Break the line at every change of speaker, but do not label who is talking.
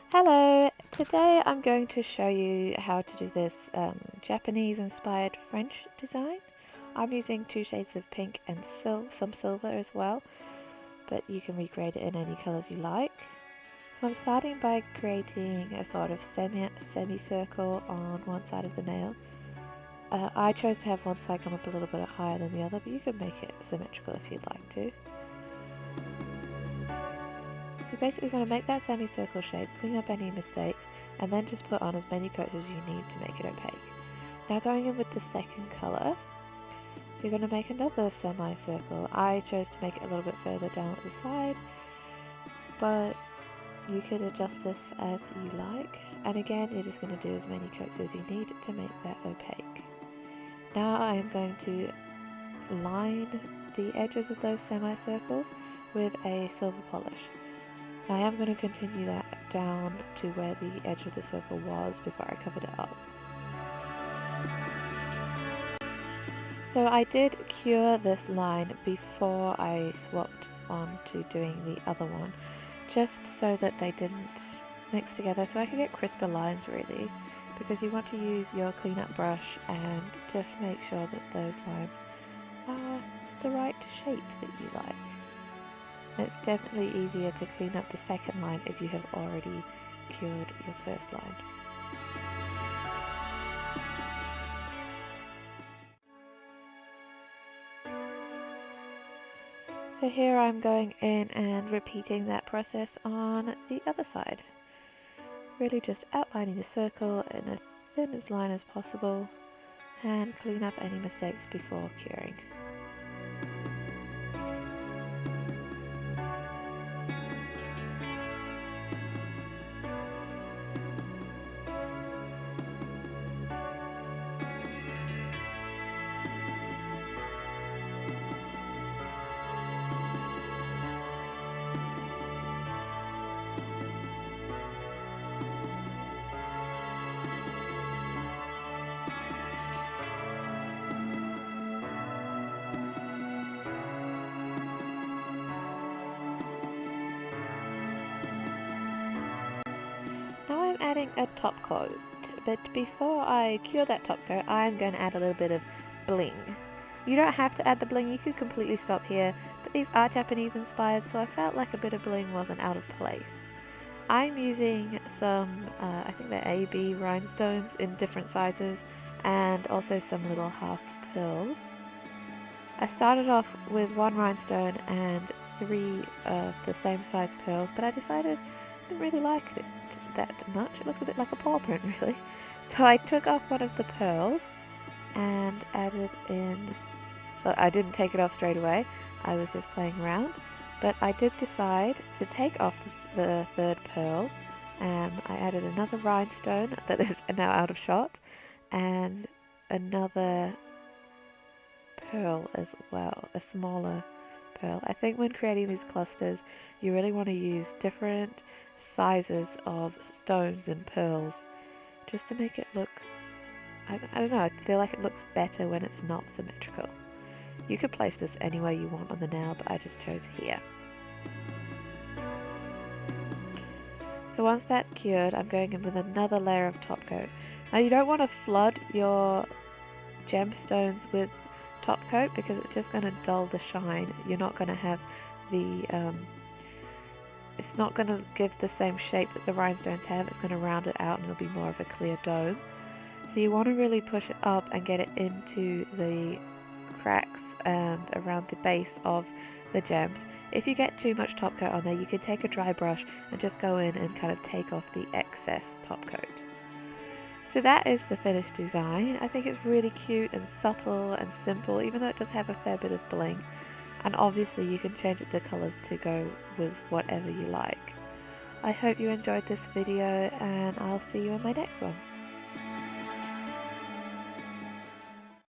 Hello, today I'm going to show you how to do this Japanese inspired French design. I'm using two shades of pink and some silver as well, but you can recreate it in any colors you like. So I'm starting by creating a sort of semicircle on one side of the nail. I chose to have one side come up a little bit higher than the other, but you can make it symmetrical if you'd like to. So you're basically going to make that semicircle shape, clean up any mistakes, and then just put on as many coats as you need to make it opaque. Now going in with the second colour, you're going to make another semicircle. I chose to make it a little bit further down at the side, but you could adjust this as you like. And again, you're just going to do as many coats as you need to make that opaque. Now I am going to line the edges of those semicircles with a silver polish. I am going to continue that down to where the edge of the circle was before I covered it up. So I did cure this line before I swapped on to doing the other one, just so that they didn't mix together, so I could get crisper lines really, because you want to use your cleanup brush and just make sure that those lines are the right shape that you like. It's definitely easier to clean up the second line if you have already cured your first line. So here I'm going in and repeating that process on the other side. Really just outlining the circle in as thin as line as possible and clean up any mistakes before curing. Now I'm adding a top coat, but before I cure that top coat, I'm going to add a little bit of bling. You don't have to add the bling, you could completely stop here, but these are Japanese inspired, so I felt like a bit of bling wasn't out of place. I'm using some, I think they're AB rhinestones in different sizes, and also some little half pearls. I started off with one rhinestone and three of the same size pearls, but I decided I didn't really like it that much. It looks a bit like a paw print, really. So I took off one of the pearls and added in. Well, I didn't take it off straight away. I was just playing around, but I did decide to take off the third pearl, and I added another rhinestone that is now out of shot, and another pearl as well, a smaller pearl. I think when creating these clusters, you really want to use different sizes of stones and pearls just to make it look, I don't know, I feel like it looks better when it's not symmetrical. You could place this anywhere you want on the nail, but I just chose here. So once that's cured, I'm going in with another layer of top coat. Now you don't want to flood your gemstones with top coat because it's just going to dull the shine. You're not going to have the it's not going to give the same shape that the rhinestones have. It's going to round it out and it'll be more of a clear dome. So you want to really push it up and get it into the cracks and around the base of the gems. If you get too much top coat on there, you can take a dry brush and just go in and kind of take off the excess top coat. So that is the finished design. I think it's really cute and subtle and simple, even though it does have a fair bit of bling. And obviously you can change the colours to go with whatever you like. I hope you enjoyed this video and I'll see you in my next one.